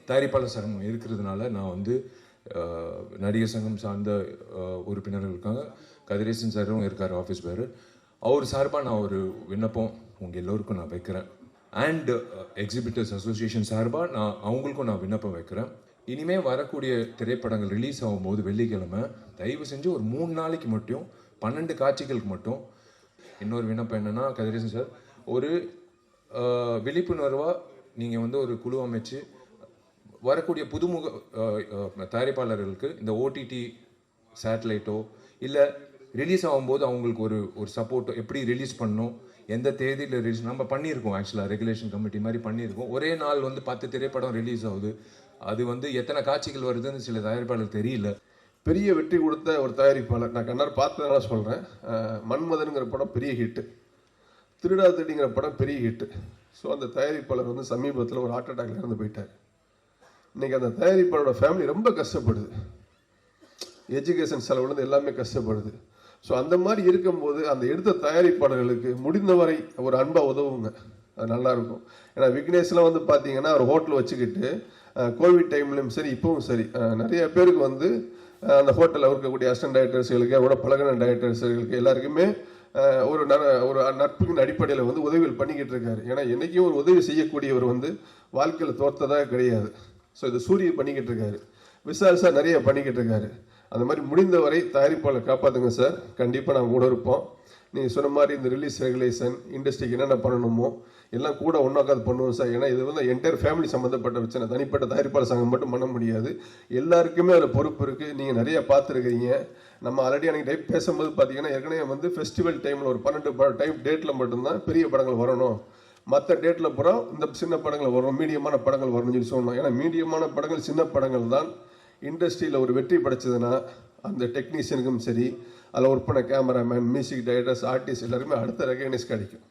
தயாரிப்பாளர் சங்கம் இருக்கிறதுனால நான் வந்து நடிகர் சங்கம் சார்ந்த உறுப்பினர்கள் இருக்காங்க. கதிரேசன் சாரும் இருக்கார், ஆஃபீஸ் பேர். அவர் சார்பாக நான் ஒரு விண்ணப்பம் உங்கள் எல்லோருக்கும் நான் வைக்கிறேன். அண்ட் எக்ஸிபிட்டர்ஸ் அசோசியேஷன் சார்பாக அவங்களுக்கும் நான் விண்ணப்பம் வைக்கிறேன். இனிமேல் வரக்கூடிய திரைப்படங்கள் ரிலீஸ் ஆகும்போது வெள்ளிக்கிழமை தயவு செஞ்சு ஒரு 3 நாளைக்கு மட்டும் 12 காட்சிகளுக்கு மட்டும். இன்னொரு விண்ணப்பம் என்னென்னா, கதிரேசன் சார், ஒரு விழிப்புணர்வாக நீங்கள் வந்து ஒரு குழு அமைச்சு வரக்கூடிய புதுமுக தயாரிப்பாளர்களுக்கு இந்த ஓடிடி சேட்டலைட்டோ இல்லை ரிலீஸ் ஆகும்போது அவங்களுக்கு ஒரு சப்போர்ட்டோ, எப்படி ரிலீஸ் பண்ணணும், எந்த தேதியில் ரிலீஸ் நம்ம பண்ணியிருக்கோம். ஆக்சுவலாக ரெகுலேஷன் கமிட்டி மாதிரி பண்ணியிருக்கோம். ஒரே நாள் வந்து 10 திரைப்படம் ரிலீஸ் ஆகுது. அது வந்து எத்தனை காட்சிகள் வருதுன்னு சில தயாரிப்பாளர் தெரியல. பெரிய வெற்றி கொடுத்த ஒரு தயாரிப்பாளர் நான் கண்ணார் பார்த்ததுனால சொல்கிறேன். மன்மதனுங்கிற படம் பெரிய ஹிட்டு, திருடாதடிங்கிற படம் பெரிய ஹிட்டு. ஸோ அந்த தயாரிப்பாளர் வந்து சமீபத்தில் ஒரு ஹார்ட் அட்டாக்ல இருந்து போயிட்டார். இன்றைக்கி அந்த தயாரிப்பாளரோட ஃபேமிலி ரொம்ப கஷ்டப்படுது. எஜுகேஷன் செலவுலேருந்து எல்லாமே கஷ்டப்படுது. ஸோ அந்த மாதிரி இருக்கும்போது அந்த எடுத்த தயாரிப்பாளர்களுக்கு முடிந்தவரை ஒரு அன்பாக உதவுங்க, அது நல்லாயிருக்கும். ஏன்னா விக்னேஷ்லாம் வந்து பார்த்தீங்கன்னா ஒரு ஹோட்டல் வச்சுக்கிட்டு கோவிட் டைம்லையும் சரி இப்பவும் சரி நிறைய பேருக்கு வந்து அந்த ஹோட்டலில் இருக்கக்கூடிய அசிஸ்டன்ட் டைரக்டர்ஸ்களுக்கு, அவரோட பழகின டைரக்டர்ஸ்களுக்கு எல்லாருக்குமே ஒரு நட்புங்கிற அடிப்படையில் வந்து உதவிகள் பண்ணிக்கிட்டு இருக்காரு. ஏன்னா என்றைக்கும் ஒரு உதவி செய்யக்கூடியவர் வந்து வாழ்க்கையில் தோற்றதாக கிடையாது. ஸோ இது சூரிய பண்ணிக்கிட்டு இருக்காரு, விஷால் சார் நிறைய பண்ணிக்கிட்டு இருக்காரு. அந்த மாதிரி முடிந்தவரை தயாரிப்பாளர் காப்பாற்றுங்க சார். கண்டிப்பாக நாங்கள் கூட இருப்போம். நீங்கள் சொன்ன மாதிரி இந்த ரிலீஸ் ரெகுலேஷன் இண்டஸ்ட்ரிக்கு என்னென்ன பண்ணணுமோ எல்லாம் கூட ஒன்றாக்காது பண்ணுவோம் சார். ஏன்னா இது வந்து என்டையர் ஃபேமிலி சம்மந்தப்பட்ட பிரச்சனை, தனிப்பட்ட தயாரிப்பாளர் சங்கம் மட்டும் பண்ண முடியாது. எல்லாருக்குமே அதில் பொறுப்பு இருக்குது. நீங்கள் நிறைய பார்த்துருக்கிறீங்க. நம்ம ஆல்ரெடி அன்றைக்கி டைப் பேசும்போது பார்த்தீங்கன்னா ஏற்கனவே வந்து ஃபெஸ்டிவல் டைமில் ஒரு 12 டைம் டேட்டில் மட்டும்தான் பெரிய படங்கள் வரணும், மற்ற டேட்டில் பூரா இந்த சின்ன படங்கள் வரும், மீடியமான படங்கள் வரணும்னு சொல்லி சொன்னோம். ஏன்னா மீடியமான படங்கள் சின்ன படங்கள் தான் இண்டஸ்ட்ரியில் ஒரு வெற்றி படைச்சதுன்னா அந்த டெக்னீஷியனுக்கும் சரி, அதில் ஒர்க் பண்ண கேமராமேன், மியூசிக் டைரக்டர்ஸ், ஆர்டிஸ்ட் எல்லாருமே அடுத்த ரெகக்னைஸ் கிடைக்கும்.